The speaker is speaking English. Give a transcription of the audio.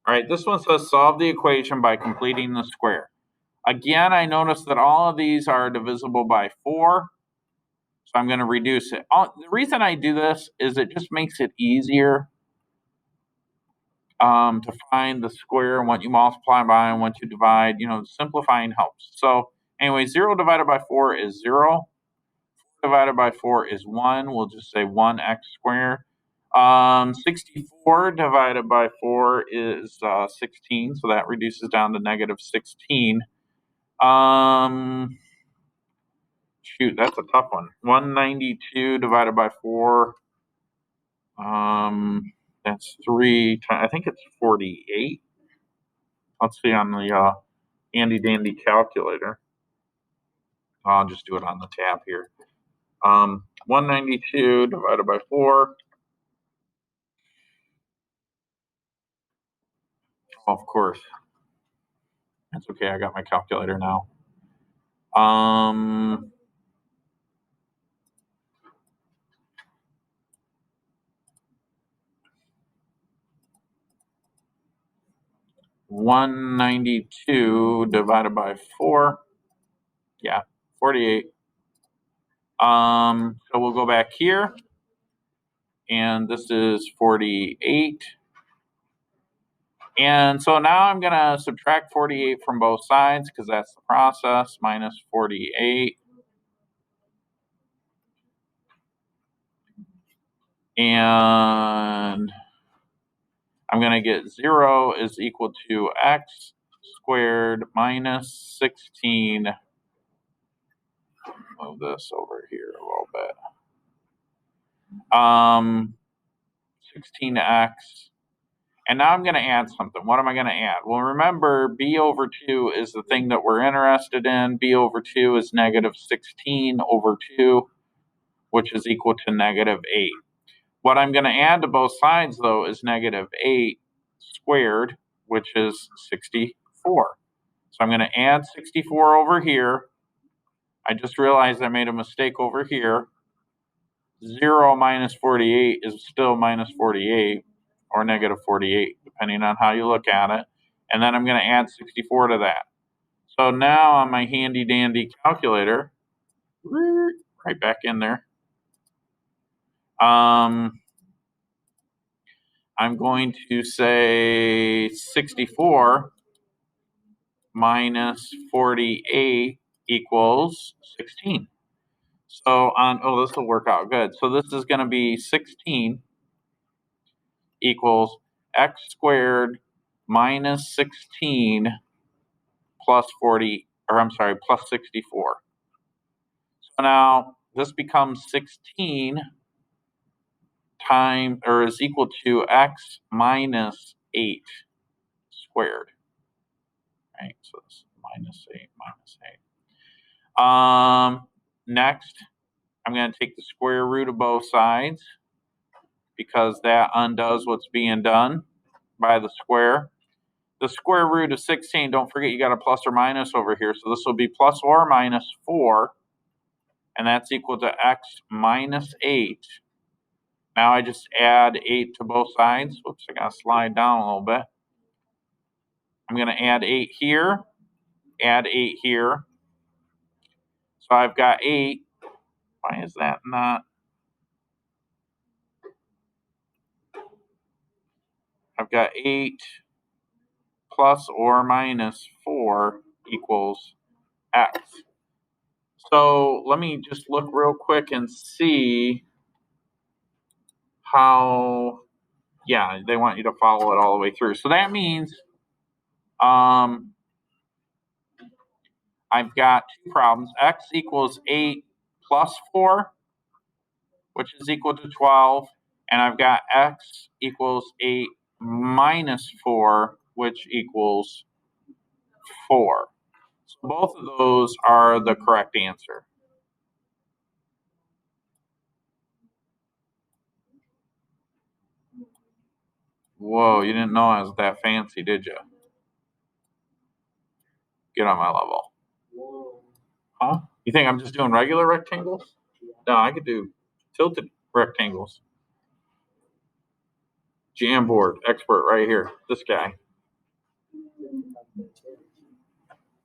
All right, this one says solve the equation by completing the square. Again, I notice that all of these are divisible by 4, so I'm going to reduce it. The reason I do this is it just makes it easier to find the square and what you multiply by and what you divide. Simplifying helps. So anyway, 0 divided by 4 is 0. 4 divided by 4 is 1. We'll just say 1x squared. 64 divided by 4 is 16, so that reduces down to negative 16. Shoot, that's a tough one. 192 divided by 4, that's 3, I think it's 48. Let's see on the handy dandy calculator. I'll just do it on the tab here. 192 divided by 4. Oh, of course. That's okay, I got my calculator now. 192 divided by 4. Yeah, 48. So we'll go back here. And this is 48. And so now I'm going to subtract 48 from both sides because that's the process, minus 48. And I'm going to get 0 is equal to x squared minus 16. Move this over here a little bit. 16x. And now I'm going to add something. What am I going to add? Well, remember, b over 2 is the thing that we're interested in. b over 2 is negative 16 over 2, which is equal to negative 8. What I'm going to add to both sides, though, is negative 8 squared, which is 64. So I'm going to add 64 over here. I just realized I made a mistake over here. 0 minus 48 is still minus 48, or negative 48, depending on how you look at it. And then I'm going to add 64 to that. So now on my handy dandy calculator, right back in there, I'm going to say 64 minus 48 equals 16. So this will work out good. So this is going to be 16 equals x squared minus 16 plus 40, or I'm sorry, plus 64. So now this becomes 16 times, or is equal to x minus 8 squared. Right, so it's minus 8, minus 8. Next, I'm going to take the square root of both sides because that undoes what's being done by the square. The square root of 16, don't forget you got a plus or minus over here. So this will be plus or minus 4, and that's equal to x minus 8. Now I just add 8 to both sides. Whoops, I got to slide down a little bit. I'm going to add 8 here, add 8 here. So I've got 8. Why is that not? I've got 8 plus or minus 4 equals x. So let me just look real quick and see how, yeah, they want you to follow it all the way through. So that means I've got two problems. X equals 8 plus 4, which is equal to 12. And I've got x equals 8 minus 4, which equals 4. So both of those are the correct answer. Whoa, you didn't know I was that fancy, did you? Get on my level. Huh? You think I'm just doing regular rectangles? No, I could do tilted rectangles. Jamboard expert right here, this guy.